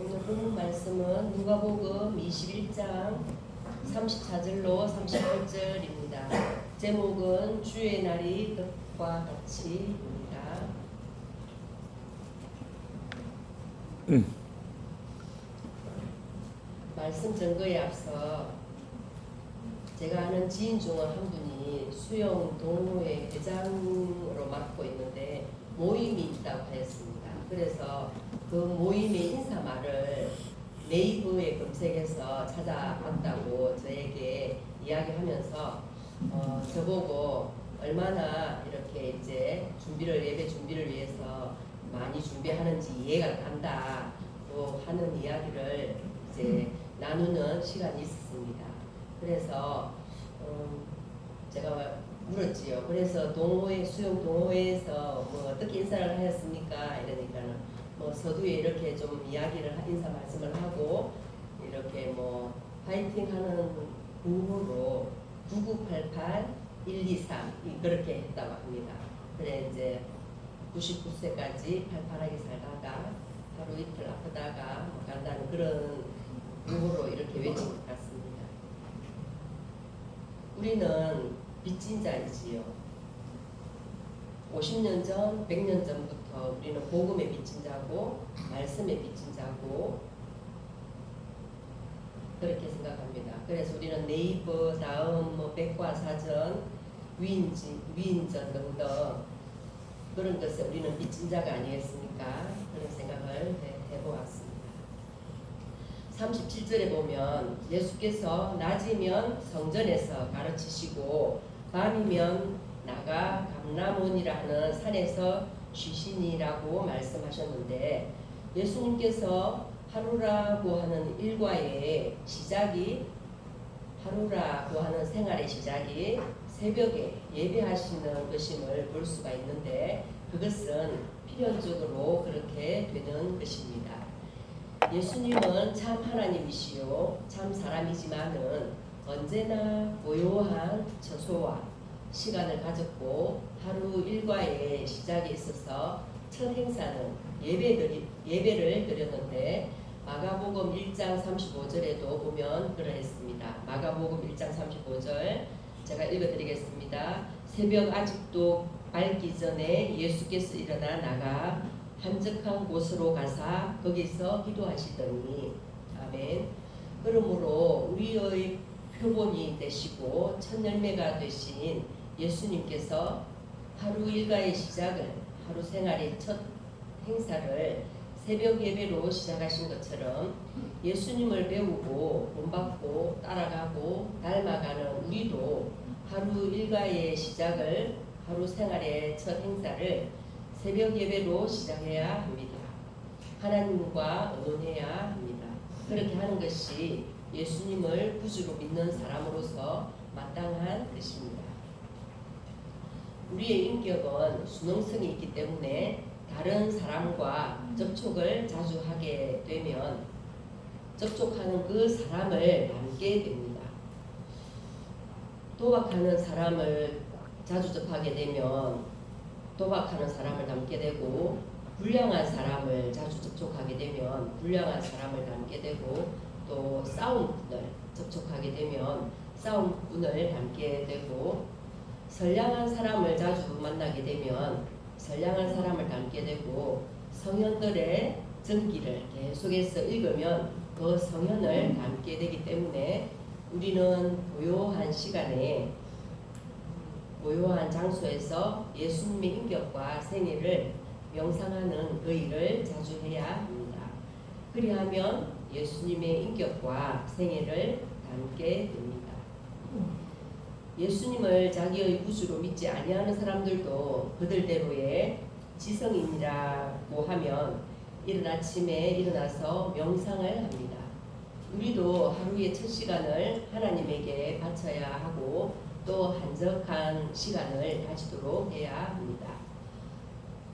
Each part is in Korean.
오늘 본 말씀은 누가복음 21장 34절로 38절입니다. 제목은 주의 날이 뜻과 같이입니다. 말씀 전거에 앞서 제가 아는 지인 중 한 분이 수영 동호회 회장으로 맡고 있는데 모임이 있다고 하였습니다. 그래서 그 모임의 인사말을 네이버에 검색해서 찾아봤다고 저에게 이야기하면서 저보고 얼마나 이렇게 이제 예배 준비를 위해서 많이 준비하는지 이해가 간다고 하는 이야기를 이제 나누는 시간이 있었습니다. 그래서 제가 물었지요. 그래서 수영 동호회에서 뭐 어떻게 인사를 하였습니까? 이러니까는 뭐 서두에 이렇게 좀 인사 말씀을 하고 이렇게 뭐 파이팅하는 구호로 9988-123 그렇게 했다고 합니다. 그래 이제 99세까지 팔팔하게 살다가 하루 이틀 아프다가 뭐 간다는 그런 구호로 이렇게 외친 것 같습니다. 우리는 빚진 자이지요. 50년 전, 100년 전부터 우리는 복음의 빚진 자고 말씀의 빚진 자고 그렇게 생각합니다. 그래서 우리는 네이버, 다음, 백과사전, 위인전 등등 그런 것에 우리는 빚진 자가 아니겠습니까? 그런 생각을 해보았습니다. 37절에 보면 예수께서 낮이면 성전에서 가르치시고 밤이면 나가 감람원이라 하는 산에서 쉬시니라고 말씀하셨는데 예수님께서 하루라고 하는 일과의 시작이 하루라고 하는 생활의 시작이 새벽에 예배하시는 것임을 볼 수가 있는데 그것은 필연적으로 그렇게 되는 것입니다. 예수님은 참 하나님이시요 참 사람이지만은 언제나 고요한 처소와 시간을 가졌고 하루 일과의 시작에 있어서 첫 행사는 예배를 드렸는데 마가복음 1장 35절에도 보면 그러했습니다. 마가복음 1장 35절 제가 읽어드리겠습니다. 새벽 아직도 밝기 전에 예수께서 일어나 나가 한적한 곳으로 가사 거기서 기도하시더니 아멘. 그러므로 우리의 표본이 되시고 첫 열매가 되신 예수님께서 하루 일과의 시작을 하루 생활의 첫 행사를 새벽 예배로 시작하신 것처럼 예수님을 배우고 본받고 따라가고 닮아가는 우리도 하루 일과의 시작을 하루 생활의 첫 행사를 새벽 예배로 시작해야 합니다. 하나님과 의논해야 합니다. 그렇게 하는 것이 예수님을 구주로 믿는 사람으로서 마땅한 것입니다. 우리의 인격은 순응성이 있기 때문에 다른 사람과 접촉을 자주 하게 되면 접촉하는 그 사람을 닮게 됩니다. 도박하는 사람을 자주 접하게 되면 도박하는 사람을 닮게 되고 불량한 사람을 자주 접촉하게 되면 불량한 사람을 닮게 되고 또 싸움꾼을 접촉하게 되면 싸움꾼을 닮게 되고 선량한 사람을 자주 만나게 되면 선량한 사람을 닮게 되고 성현들의 전기를 계속해서 읽으면 그 성현을 닮게 되기 때문에 우리는 고요한 시간에 고요한 장소에서 예수님의 인격과 생애를 명상하는 그 일을 자주 해야 합니다. 그리하면 예수님의 인격과 생애를 닮게 됩니다. 예수님을 자기의 구주로 믿지 아니하는 사람들도 그들대로의 지성인이라고 하면 이른 아침에 일어나서 명상을 합니다. 우리도 하루의 첫 시간을 하나님에게 바쳐야 하고 또 한적한 시간을 가지도록 해야 합니다.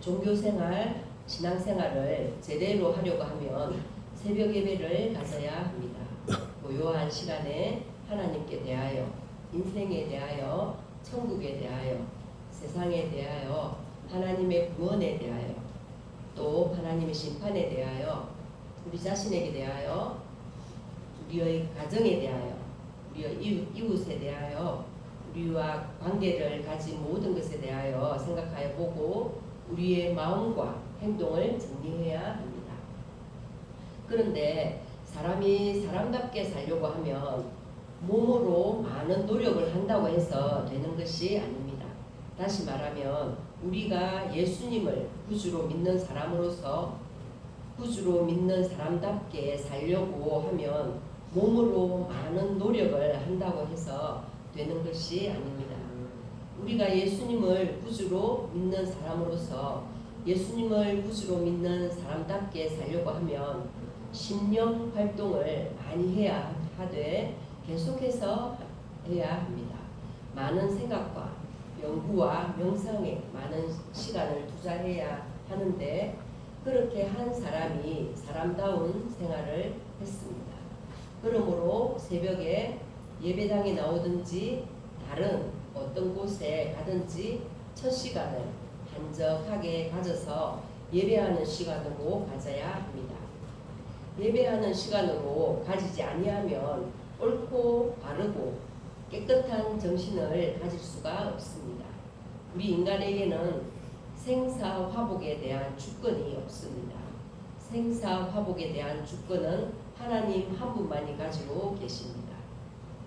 종교생활, 신앙생활을 제대로 하려고 하면 새벽 예배를 가져야 합니다. 고요한 시간에 하나님께 대하여, 인생에 대하여, 천국에 대하여, 세상에 대하여, 하나님의 구원에 대하여, 또 하나님의 심판에 대하여 우리 자신에게 대하여, 우리의 가정에 대하여, 우리의 이웃에 대하여, 우리와 관계를 가진 모든 것에 대하여 생각하여 보고 우리의 마음과 행동을 정리해야 합니다. 그런데 사람이 사람답게 살려고 하면 몸으로 많은 노력을 한다고 해서 되는 것이 아닙니다. 다시 말하면 우리가 예수님을 구주로 믿는 사람으로서 구주로 믿는 사람답게 살려고 하면 몸으로 많은 노력을 한다고 해서 되는 것이 아닙니다. 우리가 예수님을 구주로 믿는 사람으로서 예수님을 구주로 믿는 사람답게 살려고 하면 심령 활동을 많이 해야 하되 계속해서 해야 합니다. 많은 생각과 연구와 명상에 많은 시간을 투자해야 하는데 그렇게 한 사람이 사람다운 생활을 했습니다. 그러므로 새벽에 예배당에 나오든지 다른 어떤 곳에 가든지 첫 시간을 한적하게 가져서 예배하는 시간으로 가져야 합니다. 예배하는 시간으로 가지지 아니하면 옳고 바르고 깨끗한 정신을 가질 수가 없습니다. 우리 인간에게는 생사화복에 대한 주권이 없습니다. 생사화복에 대한 주권은 하나님 한 분만이 가지고 계십니다.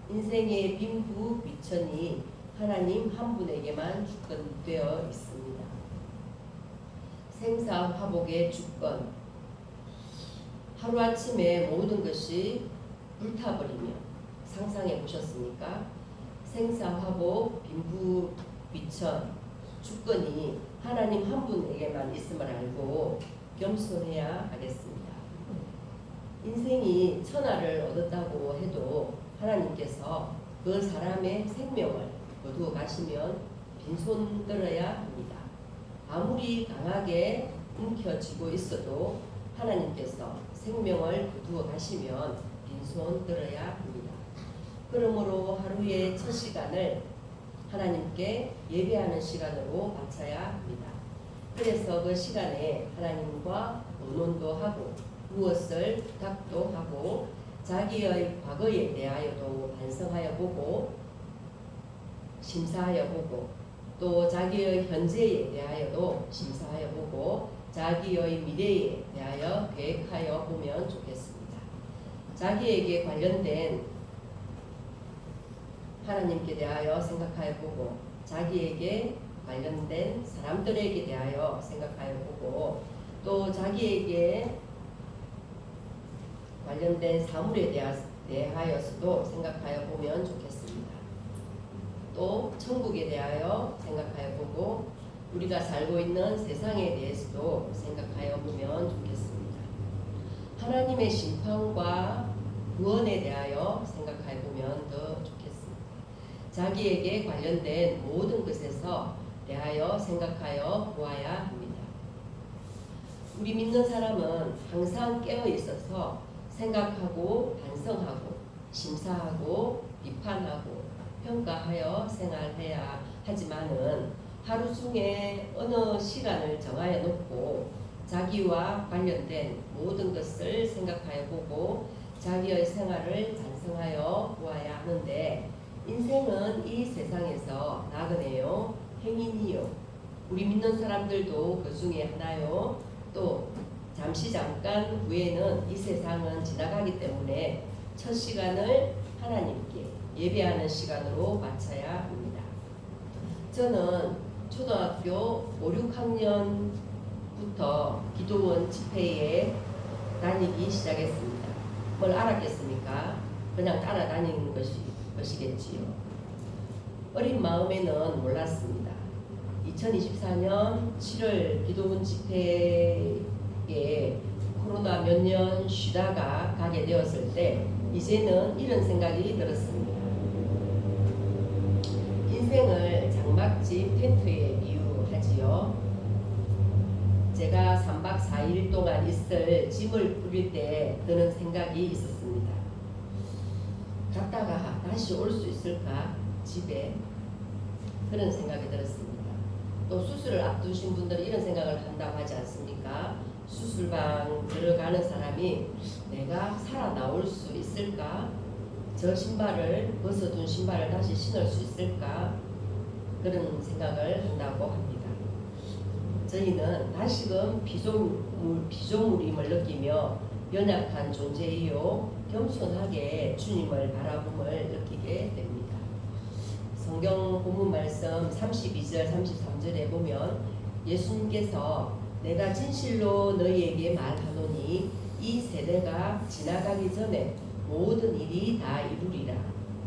인생의 빈부귀천이 하나님 한 분에게만 주권되어 있습니다. 생사화복의 주권. 하루아침에 모든 것이 불타버리면 상상해 보셨습니까? 생사화복, 빈부귀천, 주권이 하나님 한 분에게만 있음을 알고 겸손해야 하겠습니다. 인생이 천하를 얻었다고 해도 하나님께서 그 사람의 생명을 거두어 가시면 빈손 들어야 합니다. 아무리 강하게 움켜쥐고 있어도 하나님께서 생명을 거두어 가시면 빈손 들어야 합니다. 그러므로 하루의 첫 시간을 하나님께 예배하는 시간으로 바쳐야 합니다. 그래서 그 시간에 하나님과 의논도 하고 무엇을 부탁도 하고 자기의 과거에 대하여도 반성하여 보고 심사하여 보고 또 자기의 현재에 대하여도 심사하여 보고 자기의 미래에 대하여 계획하여 보면 좋겠습니다. 자기에게 관련된 하나님께 대하여 생각하여 보고 자기에게 관련된 사람들에게 대하여 생각하여 보고 또 자기에게 관련된 사물에 대하여서도 생각하여 보면 좋겠습니다. 또 천국에 대하여 생각하여 보고 우리가 살고 있는 세상에 대해서도 생각하여 보면 좋겠습니다. 하나님의 심판과 구원에 대하여 생각하여 보면 더 좋겠습니다. 자기에게 관련된 모든 것에서 대하여 생각하여 보아야 합니다. 우리 믿는 사람은 항상 깨어 있어서 생각하고 반성하고 심사하고 비판하고 평가하여 생활해야 하지만은 하루 중에 어느 시간을 정하여 놓고 자기와 관련된 모든 것을 생각하여 보고 자기의 생활을 반성하여 보아야 하는데 인생은 이 세상에서 나그네요 행인이요 우리 믿는 사람들도 그 중에 하나요 또 잠깐 후에는 이 세상은 지나가기 때문에 첫 시간을 하나님께 예배하는 시간으로 마쳐야 합니다. 저는 초등학교 5, 6학년부터 기도원 집회에 다니기 시작했습니다. 뭘 알았겠습니까? 그냥 따라다니는 것이겠지요. 어린 마음에는 몰랐습니다. 2024년 7월 기도원 집회에 코로나 몇 년 쉬다가 가게 되었을 때 이제는 이런 생각이 들었습니다. 인생을 장막집 텐트에 비유하지요. 제가 3박 4일 동안 있을 짐을 뿌릴 때 드는 생각이 있었습니다. 갔다가 다시 올 수 있을까? 집에 그런 생각이 들었습니다. 또 또 수술을 앞두신 분들은 이런 생각을 한다고 하지 않습니까? 수술방 들어가는 사람이 내가 살아나올 수 있을까? 저 신발을 벗어둔 신발을 다시 신을 수 있을까? 그런 생각을 한다고 합니다. 저희는 다시금 피조물임을 느끼며 연약한 존재이요 겸손하게 주님을 바라봄을 느끼게 됩니다. 성경 본문 말씀 32절 33절에 보면 예수님께서 내가 진실로 너희에게 말하노니 이 세대가 지나가기 전에 모든 일이 다 이루리라.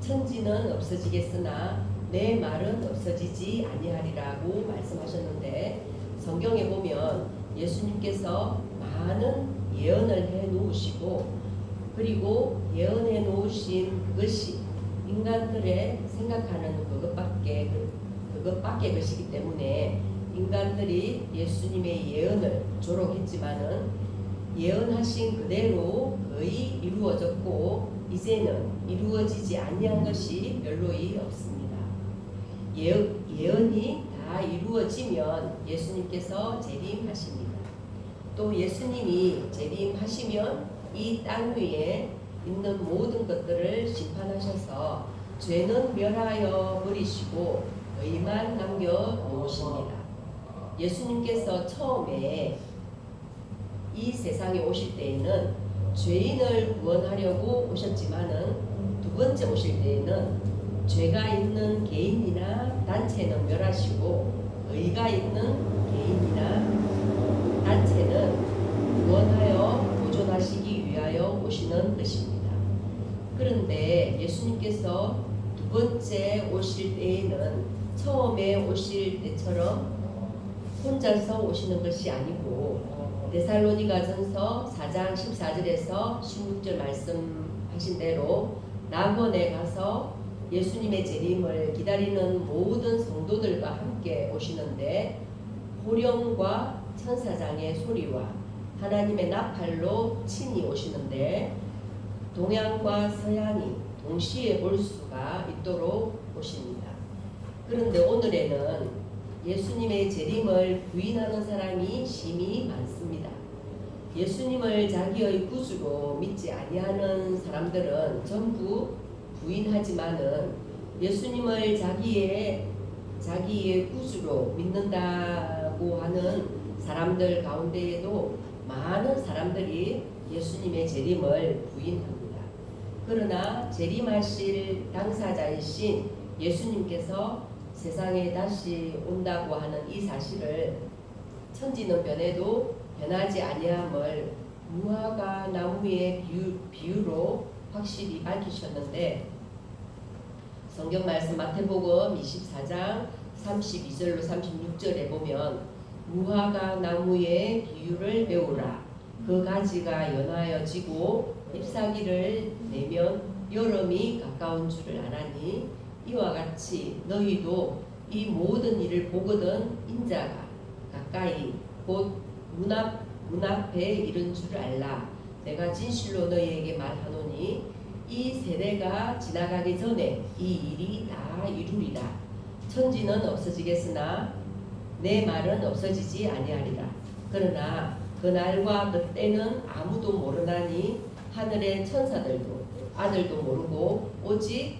천지는 없어지겠으나 내 말은 없어지지 아니하리라고 말씀하셨는데, 성경에 보면 예수님께서 많은 예언을 해 놓으시고, 그리고 예언해 놓으신 그것이 인간들의 생각하는 그것밖에 것이기 때문에 인간들이 예수님의 예언을 조롱했지만은 예언하신 그대로 거의 이루어졌고 이제는 이루어지지 아니한 것이 별로이 없습니다. 예언이 다 이루어지면 예수님께서 재림하십니다. 또 예수님이 재림하시면 이 땅 위에 있는 모든 것들을 심판하셔서 죄는 멸하여 버리시고 의만 남겨 놓으십니다. 예수님께서 처음에 이 세상에 오실 때에는 죄인을 구원하려고 오셨지만은 두 번째 오실 때에는 죄가 있는 개인이나 단체는 멸하시고 의가 있는 개인이나 단체는 구원하여 보존하시기 위하여 오시는 것입니다. 그런데 예수님께서 두 번째 오실 때에는 처음에 오실 때처럼 혼자서 오시는 것이 아니고 데살로니가전서 4장 14절에서 16절 말씀하신 대로 낙원에 가서 예수님의 재림을 기다리는 모든 성도들과 함께 오시는데, 호령과 천사장의 소리와 하나님의 나팔로 친히 오시는데 동양과 서양이 동시에 볼 수가 있도록 오십니다. 그런데 오늘에는 예수님의 재림을 부인하는 사람이 심히 많습니다. 예수님을 자기의 구주로 믿지 아니하는 사람들은 전부 부인하지만은 예수님을 자기의 구주로 믿는다고 하는 사람들 가운데에도 많은 사람들이 예수님의 재림을 부인합니다. 그러나 재림하실 당사자이신 예수님께서 세상에 다시 온다고 하는 이 사실을 천지는 변해도 변하지 아니함을 무화과 나무의 비유로 확실히 밝히셨는데, 성경 말씀 마태복음 24장 32절로 36절에 보면 무화과 나무의 비유를 배우라. 그 가지가 연하여 지고 잎사귀를 내면 여름이 가까운 줄을 아나니 이와 같이 너희도 이 모든 일을 보거든 인자가 가까이 곧 문앞에 이른 줄을 알라. 내가 진실로 너희에게 말하노니 이 세대가 지나가기 전에 이 일이 다 이루리라. 천지는 없어지겠으나 내 말은 없어지지 아니하리라. 그러나 그날과 그때는 아무도 모르나니 하늘의 천사들도 아들도 모르고 오직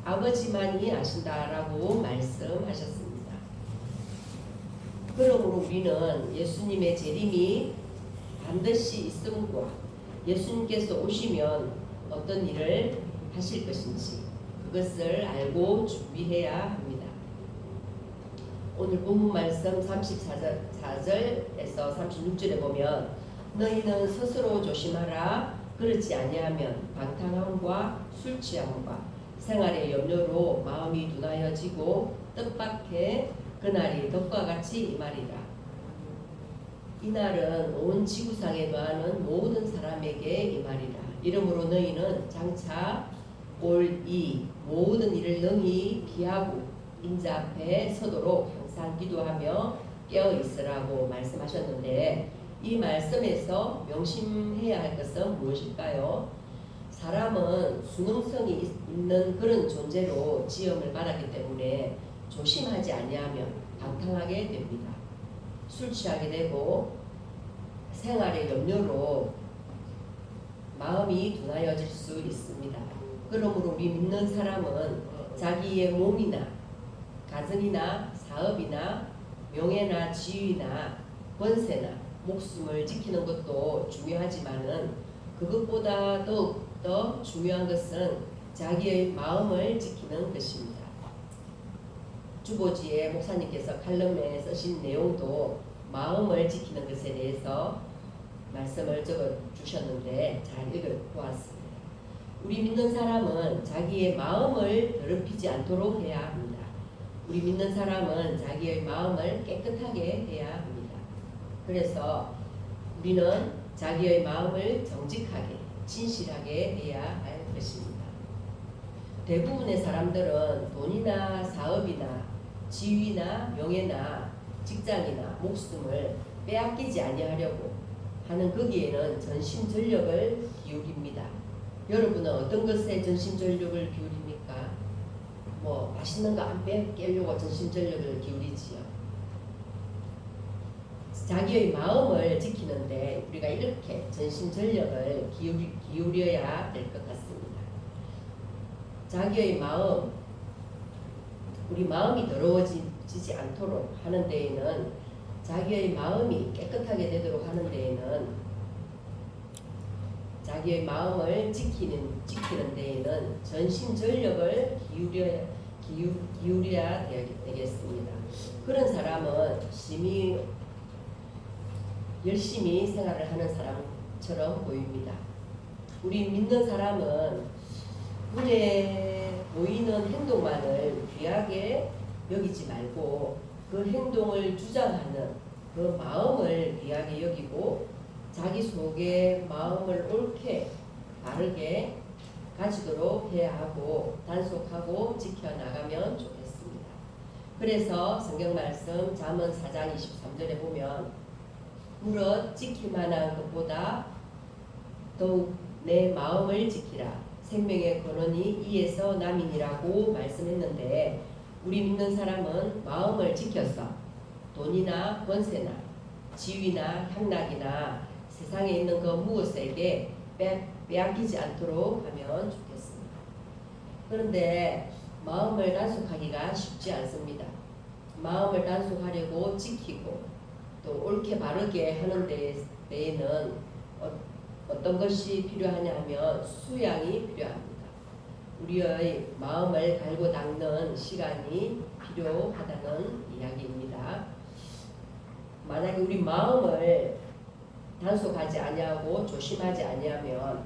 아버지만이 아신다라고 말씀하셨습니다. 그러므로 우리는 예수님의 재림이 반드시 있음과 예수님께서 오시면 어떤 일을 하실 것인지 그것을 알고 준비해야 합니다. 오늘 본문 말씀 34절에서 36절에 보면 너희는 스스로 조심하라. 그렇지 아니하면 방탕함과 술 취함과 생활의 염려로 마음이 둔하여지고 뜻밖의 그날이 덕과 같이 임하리라. 이날은 온 지구상에 거하는 모든 사람에게 임하리라. 이러므로 너희는 장차 올 이 모든 일을 능히 피하고 인자 앞에 서도록 항상 기도하며 깨어 있으라고 말씀하셨는데, 이 말씀에서 명심해야 할 것은 무엇일까요? 사람은 수능성이 있는 그런 존재로 지음을 받았기 때문에 조심하지 아니하면 방탕하게 됩니다. 술 취하게 되고 생활의 염려로 마음이 둔하여질 수 있습니다. 그러므로 우리 믿는 사람은 자기의 몸이나 가정이나 사업이나 명예나 지위나 권세나 목숨을 지키는 것도 중요하지만은 그것보다 더욱더 중요한 것은 자기의 마음을 지키는 것입니다. 주보지에 목사님께서 칼럼에 쓰신 내용도 마음을 지키는 것에 대해서 말씀을 적어 주셨는데 잘 읽어보았습니다. 우리 믿는 사람은 자기의 마음을 더럽히지 않도록 해야 합니다. 우리 믿는 사람은 자기의 마음을 깨끗하게 해야 합니다. 그래서 우리는 자기의 마음을 정직하게 진실하게 해야 할 것입니다. 대부분의 사람들은 돈이나 사업이나 지위나 명예나 직장이나 목숨을 빼앗기지 아니하려고 하는 거기에는 전심전력을 기울입니다. 여러분은 어떤 것에 전심전력을 기울입니까? 뭐 맛있는 거 안 뺏기려고 전심전력을 기울이지요. 자기의 마음을 지키는데 우리가 이렇게 전심전력을 기울여야 될 것 같습니다. 자기의 마음, 우리 마음이 더러워지지 않도록 하는 데에는 자기의 마음이 깨끗하게 되도록 하는 데에는 자기의 마음을 지키는 데에는 전심전력을 기울여야 되겠습니다. 그런 사람은 열심히 생활을 하는 사람처럼 보입니다. 우리 믿는 사람은 눈에 보이는 행동만을 귀하게 여기지 말고 그 행동을 주장하는 그 마음을 귀하게 여기고 자기 속에 마음을 옳게 바르게 가지도록 해야 하고 단속하고 지켜나가면 좋겠습니다. 그래서 성경 말씀 잠언 4장 23절에 보면 무릇 지킬 만한 것보다 더욱 내 마음을 지키라 생명의 근원이 이에서 남이니라고 말씀했는데 우리 믿는 사람은 마음을 지켜서 돈이나 권세나 지위나 향락이나 세상에 있는 그 무엇에게 빼앗기지 않도록 하면 좋겠습니다. 그런데 마음을 단속하기가 쉽지 않습니다. 마음을 단속하려고 지키고 또 옳게 바르게 하는 데에는 어떤 것이 필요하냐 하면 수양이 필요합니다. 우리의 마음을 갈고 닦는 시간이 필요하다는 이야기입니다. 만약에 우리 마음을 단속하지 아니하고 조심하지 아니하면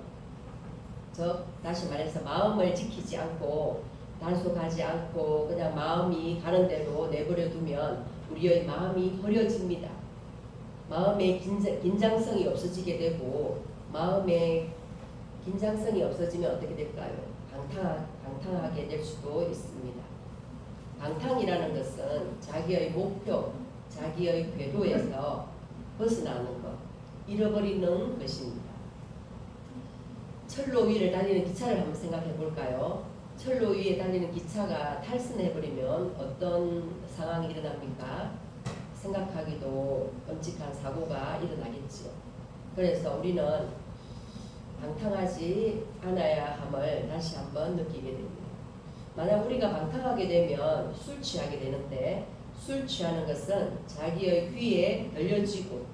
다시 말해서 마음을 지키지 않고 단속하지 않고 그냥 마음이 가는 대로 내버려 두면 우리의 마음이 흐려집니다. 마음의 긴장성이 없어지게 되고 마음의 긴장성이 없어지면 어떻게 될까요? 방탕하게 될 수도 있습니다. 방탕이라는 것은 자기의 목표, 자기의 궤도에서 벗어나는 것, 잃어버리는 것입니다. 철로 위를 달리는 기차를 한번 생각해 볼까요? 철로 위에 달리는 기차가 탈선해버리면 어떤 상황이 일어납니까? 생각하기도 끔찍한 사고가 일어나겠지요. 그래서 우리는 방탕하지 않아야 함을 다시 한번 느끼게 됩니다. 만약 우리가 방탕하게 되면 술 취하게 되는데 술 취하는 것은 자기의 귀에 들려지고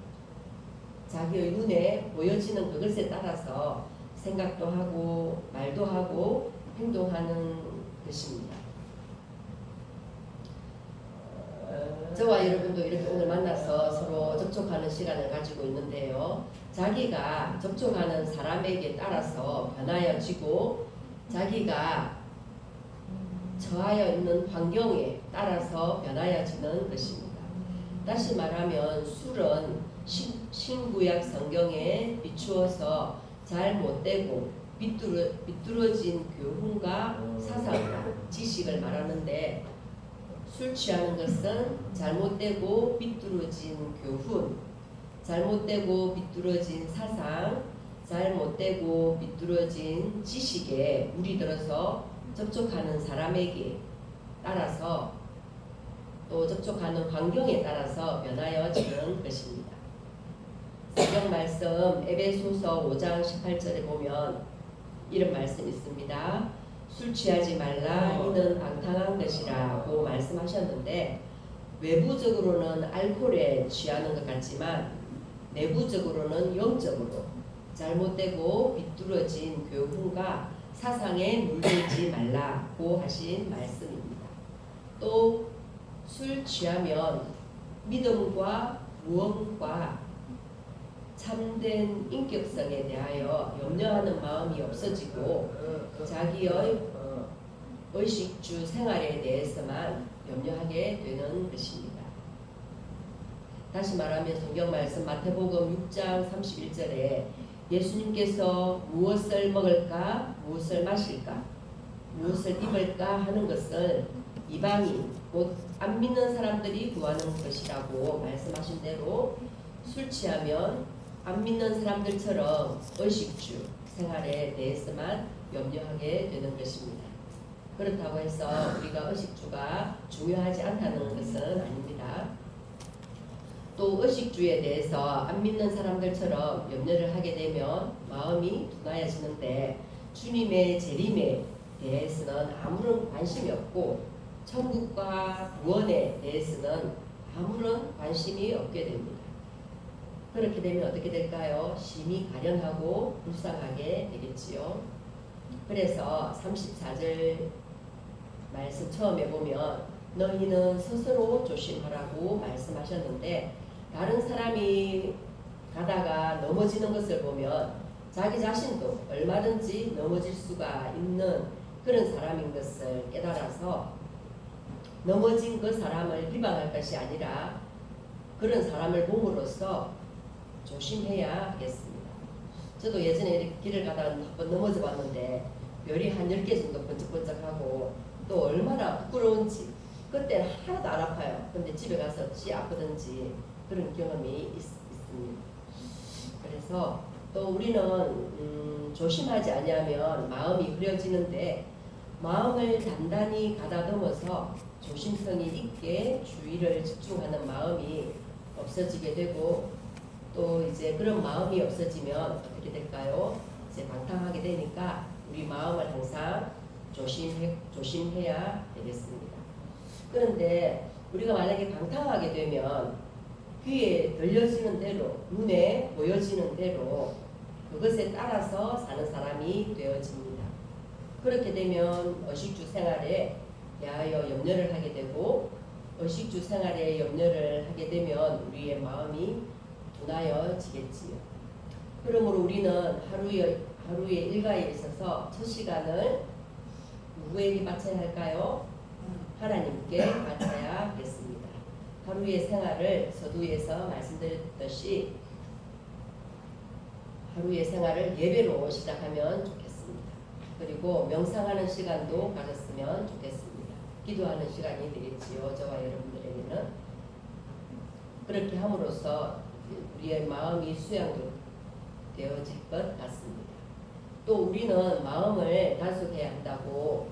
자기의 눈에 보여지는 그것에 따라서 생각도 하고 말도 하고 행동하는 것입니다. 저와 여러분도 이렇게 오늘 만나서 서로 접촉하는 시간을 가지고 있는데요. 자기가 접촉하는 사람에게 따라서 변하여지고 자기가 처하여 있는 환경에 따라서 변하여지는 것입니다. 다시 말하면 술은 신구약 성경에 비추어서 잘못되고 비뚤어진 교훈과 사상과 지식을 말하는데 술 취하는 것은 잘못되고 비뚤어진 교훈, 잘못되고 비뚤어진 사상, 잘못되고 비뚤어진 지식에 물이 들어서 접촉하는 사람에게 따라서 또 접촉하는 환경에 따라서 변하여지는 것입니다. 성경 말씀 에베소서 5장 18절에 보면 이런 말씀이 있습니다. 술 취하지 말라 이는 방탕한 것이라고 말씀하셨는데 외부적으로는 알코올에 취하는 것 같지만 내부적으로는 영적으로 잘못되고 비뚤어진 교훈과 사상에 물들지 말라고 하신 말씀입니다. 또 술 취하면 믿음과 무언과 참된 인격성에 대하여 염려하는 마음이 없어지고 자기의 의식주 생활에 대해서만 염려하게 되는 것입니다. 다시 말하면 성경 말씀 마태복음 6장 31절에 예수님께서 무엇을 먹을까, 무엇을 마실까, 무엇을 입을까 하는 것을 이방인, 곧 안 믿는 사람들이 구하는 것이라고 말씀하신 대로 술 취하면 안 믿는 사람들처럼 의식주 생활에 대해서만 염려하게 되는 것입니다. 그렇다고 해서 우리가 의식주가 중요하지 않다는 것은 아닙니다. 또 의식주에 대해서 안 믿는 사람들처럼 염려를 하게 되면 마음이 둔하여지는데 주님의 재림에 대해서는 아무런 관심이 없고 천국과 구원에 대해서는 아무런 관심이 없게 됩니다. 그렇게 되면 어떻게 될까요? 심히 가련하고 불쌍하게 되겠지요. 그래서 34절 말씀 처음에 보면 너희는 스스로 조심하라고 말씀하셨는데 다른 사람이 가다가 넘어지는 것을 보면 자기 자신도 얼마든지 넘어질 수가 있는 그런 사람인 것을 깨달아서 넘어진 그 사람을 비방할 것이 아니라 그런 사람을 봄으로써 조심해야 하겠습니다. 저도 예전에 이렇게 길을 가다가 한번 넘어져 봤는데 멸이 한 10개 정도 번쩍번쩍하고 또 얼마나 부끄러운지 그때는 하나도 안 아파요. 근데 집에 가서 찌 아프든지 그런 경험이 있습니다. 그래서 또 우리는 조심하지 않으면 마음이 흐려지는데 마음을 단단히 가다듬어서 조심성이 있게 주의를 집중하는 마음이 없어지게 되고 또 이제 그런 마음이 없어지면 어떻게 될까요? 이제 방탕하게 되니까 우리 마음을 항상 조심해야 되겠습니다. 그런데 우리가 만약에 방탕하게 되면 귀에 들려지는 대로 눈에 보여지는 대로 그것에 따라서 사는 사람이 되어집니다. 그렇게 되면 의식주 생활에 대하여 염려를 하게 되고 의식주 생활에 염려를 하게 되면 우리의 마음이 둔하여지겠지요. 그러므로 우리는 하루의 일과에 있어서 첫 시간을 누구에게 바쳐야 할까요? 하나님께 바쳐야 하겠습니다. 하루의 생활을 서두에서 말씀드렸듯이 하루의 생활을 예배로 시작하면 좋겠습니다. 그리고 명상하는 시간도 가졌으면 좋겠습니다. 기도하는 시간이 되겠지요. 저와 여러분들에게는 그렇게 함으로써 우리의 마음이 수양되어질 것 같습니다. 또 우리는 마음을 단속해야 한다고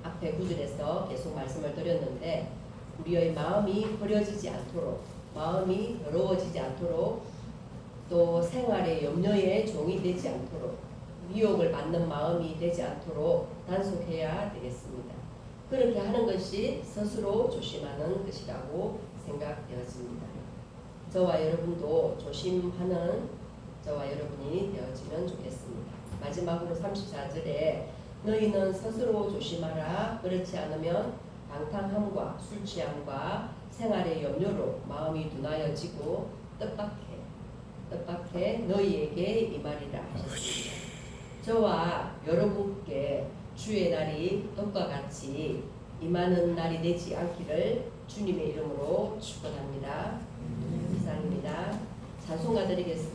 앞에 구절에서 계속 말씀을 드렸는데 우리의 마음이 흐려지지 않도록 마음이 더러워지지 않도록 또 생활의 염려의 종이 되지 않도록 미혹을 받는 마음이 되지 않도록 단속해야 되겠습니다. 그렇게 하는 것이 스스로 조심하는 것이라고 생각되어집니다. 저와 여러분도 조심하는 저와 여러분이 되어지면 좋겠습니다. 마지막으로 34절에 너희는 스스로 조심하라. 그렇지 않으면 방탕함과 술 취함과 생활의 염려로 마음이 둔하여지고 뜻밖에 너희에게 임하리라 하셨습니다. 저와 여러분께 주의 날이 떡과 같이 임하는 날이 되지 않기를 주님의 이름으로 축원합니다. 이상입니다. 찬송가 드리겠습니다.